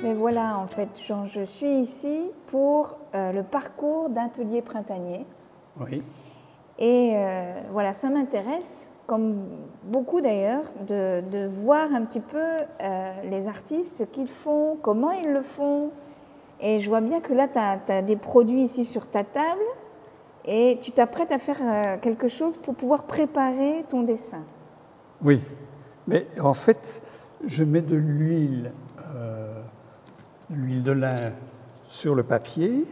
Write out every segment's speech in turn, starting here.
Mais voilà, en fait, genre, je suis ici pour le parcours d'Atelier Printanier. Oui. Et voilà, ça m'intéresse, comme beaucoup d'ailleurs, de voir un petit peu les artistes, ce qu'ils font, comment ils le font. Et je vois bien que là, tu as des produits ici sur ta table et tu t'apprêtes à faire quelque chose pour pouvoir préparer ton dessin. Oui, mais en fait, je mets de l'huile de lin sur le papier,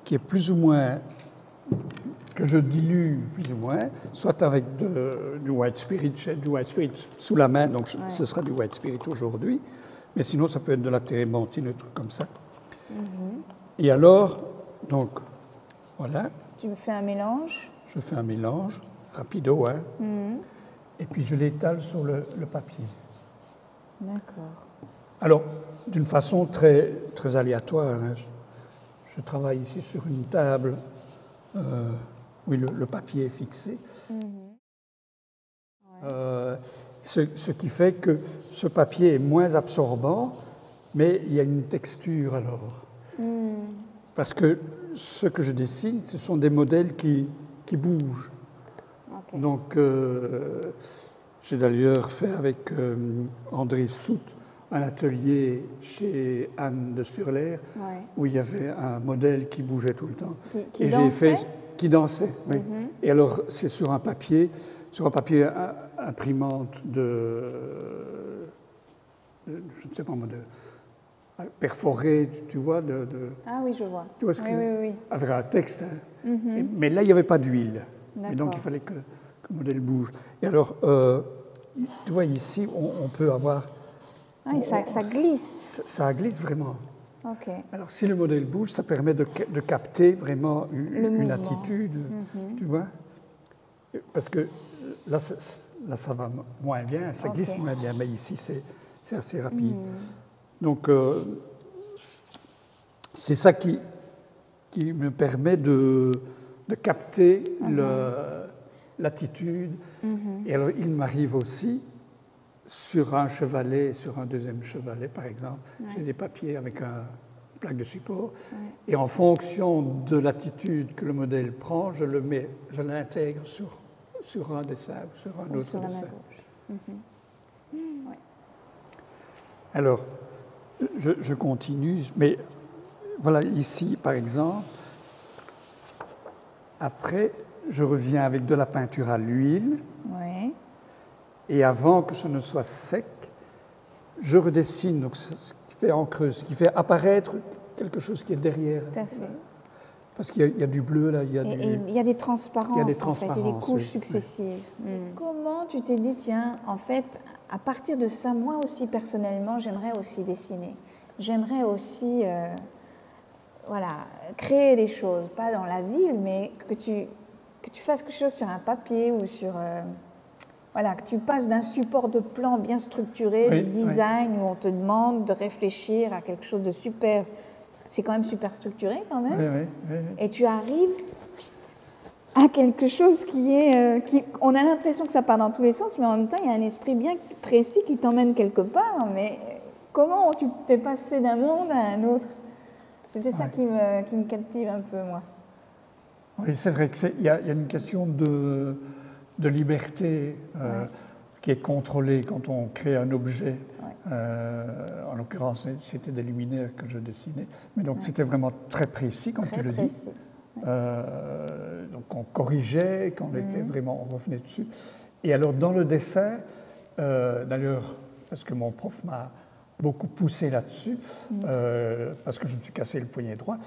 qui est plus ou moins, que je dilue plus ou moins, soit avec du white spirit, j'ai du white spirit sous la main, donc ce sera du white spirit aujourd'hui, mais sinon ça peut être de la térébenthine, un truc comme ça. Et alors, donc, voilà. Tu me fais un mélange. Je fais un mélange, rapido, hein. Et puis je l'étale sur le papier. D'accord. Alors, d'une façon très, très aléatoire, hein. Je travaille ici sur une table où le papier est fixé. Ce qui fait que ce papier est moins absorbant, mais il y a une texture alors. Parce que ce que je dessine, ce sont des modèles qui bougent. Okay. Donc, j'ai d'ailleurs fait avec André Sout un atelier chez Anne de Sturlaire, où il y avait un modèle qui bougeait tout le temps. Qui dansait? Qui dansait, oui. Et alors, c'est sur un papier imprimante je ne sais pas moi, perforé, tu vois. Ah oui, je vois. Tu vois ce oui. Avec un texte. Hein. Mais là, il n'y avait pas d'huile. Et donc, il fallait que le modèle bouge. Et alors, tu vois, ici, on peut avoir... Ah, ça glisse. Ça glisse vraiment. Okay. Alors, si le modèle bouge, ça permet de capter vraiment une attitude, tu vois. Parce que là, ça va moins bien, ça glisse moins bien, mais ici, c'est assez rapide. Donc, c'est ça qui me permet de capter l'attitude. Et alors, il m'arrive aussi, sur un chevalet, sur un deuxième chevalet, par exemple, j'ai des papiers avec une plaque de support. Et en fonction de l'attitude que le modèle prend, je l'intègre sur un dessin ou sur un autre dessin. Alors, je continue, mais voilà, ici, par exemple, après, je reviens avec de la peinture à l'huile. Oui. Et avant que ce ne soit sec, je redessine, donc ce qui fait en creuse, ce qui fait apparaître quelque chose qui est derrière. Tout à fait. Parce qu'il y a du bleu là, il y a des transparences, en fait, et des couches successives. Comment tu t'es dit, tiens, en fait, à partir de ça, moi aussi personnellement, j'aimerais aussi dessiner. J'aimerais aussi, créer des choses, pas dans la ville, mais que tu fasses quelque chose sur un papier ou sur... que tu passes d'un support de plan bien structuré, de design, où on te demande de réfléchir à quelque chose de super... C'est quand même super structuré quand même. Oui. Et tu arrives à quelque chose qui est... on a l'impression que ça part dans tous les sens, mais en même temps, il y a un esprit bien précis qui t'emmène quelque part. Mais comment tu t'es passé d'un monde à un autre? C'était ça qui me captive un peu, moi. Oui, c'est vrai qu'il y a une question de liberté qui est contrôlée quand on crée un objet. En l'occurrence, c'était des luminaires que je dessinais. Mais donc, c'était vraiment très précis, comme tu le dis. Donc, on corrigeait, quand on revenait dessus. Et alors, dans le dessin, d'ailleurs, parce que mon prof m'a beaucoup poussé là-dessus, parce que je me suis cassé le poignet droit,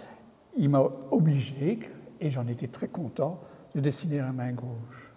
il m'a obligé, et j'en étais très content, de dessiner la main gauche.